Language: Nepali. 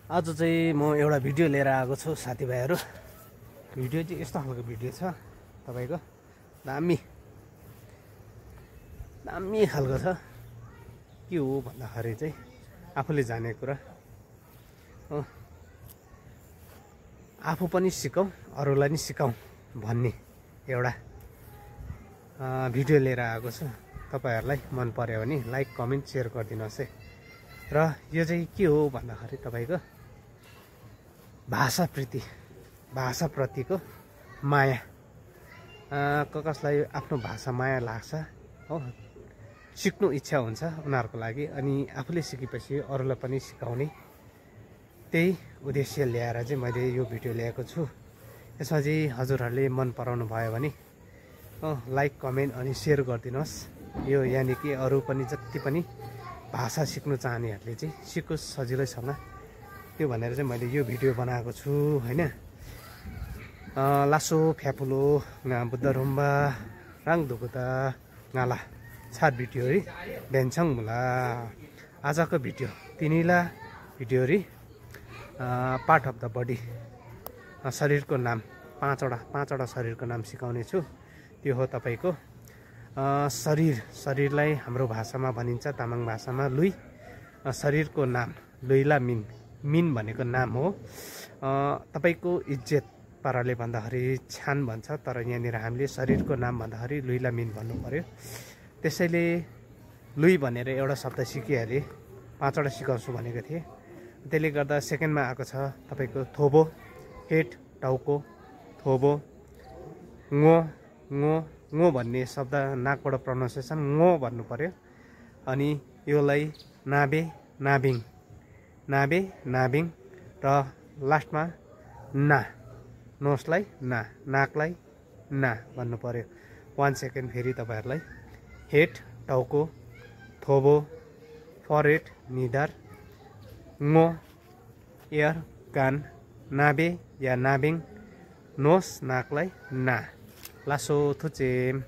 आज चाहिँ म एउटा भिडियो लिएर आएको छु साथीभाइहरू। भिडियो चाहिँ यस्तो खालको भिडियो छ तपाईको, दामी खालको छ। के हो भन्दाखेरि चाहिँ आफूले जाने कुरा हो, आफू पनि सिकौँ अरूलाई नि सिकाउँ भन्ने एउटा भिडियो लिएर आएको छु। तपाईहरुलाई मन पर्यो भने लाइक कमेन्ट शेयर गरिदिनुहोस् है। र यो चाहिँ के हो भन्दाखेरि तपाईको भाषाप्रतिको माया, कसलाई आफ्नो भाषा माया लाग्छ हो, सिक्नु इच्छा हुन्छ उनीहरूको लागि, अनि आफूले सिकेपछि अरूलाई पनि सिकाउने त्यही उद्देश्य ल्याएर चाहिँ मैले यो भिडियो ल्याएको छु। यसमा चाहिँ हजुरहरूले मन पराउनु भयो भने लाइक कमेन्ट अनि शेयर गरिदिनुहोस्। यो यानि कि अरू पनि जति पनि भाषा सिक्नु चाहनेहरूले चाहिँ सिकोस् सजिलैसँग, त्यो भनेर चाहिँ मैले यो भिडियो बनाएको छु हैन। लासो फ्यापुलो बुद्ध रुम्बा राङ दुकुता नाला छात भिडियो रि बेन्छङ मुला। आजको भिडियो तिनीला भिडियो रि पार्ट अफ द बडी, शरीरको नाम पाँचवटा शरीरको नाम सिकाउने छु। त्यो हो तपाईको शरीरलाई हाम्रो भाषामा भनिन्छ तामाङ भाषामा लुई। शरीरको नाम लुइला मिन भनेको नाम हो। तपाईको इज्जत पाराले भन्दाखेरि छान भन्छ, तर यहाँनिर हामीले शरीरको नाम भन्दाखेरि लुइला मिन भन्नु पर्यो। त्यसैले लुई भनेर एउटा शब्द सिकिहाले, पाँचवटा सिकाउँछु भनेको थिएँ। त्यसले गर्दा सेकेन्डमा आएको छ तपाईको थोबो, हेड टाउको, थोबो, ngो भन्ने शब्द नाकबाट प्रोनाउन्सिएसन ngो भन्नु पर्यो। अनि योलाई नाबिङ र लास्टमा ना, नोसलाई ना, नाकलाई ना भन्नु पर्यो। 1 सेकेन्ड फेरि तपाईहरुलाई। हेड टाउको, थोबो, फरहेड निधार, ngो एयर कान, नाबे या नाबिङ, नोस नाकलाई ना, लासो थुचेम।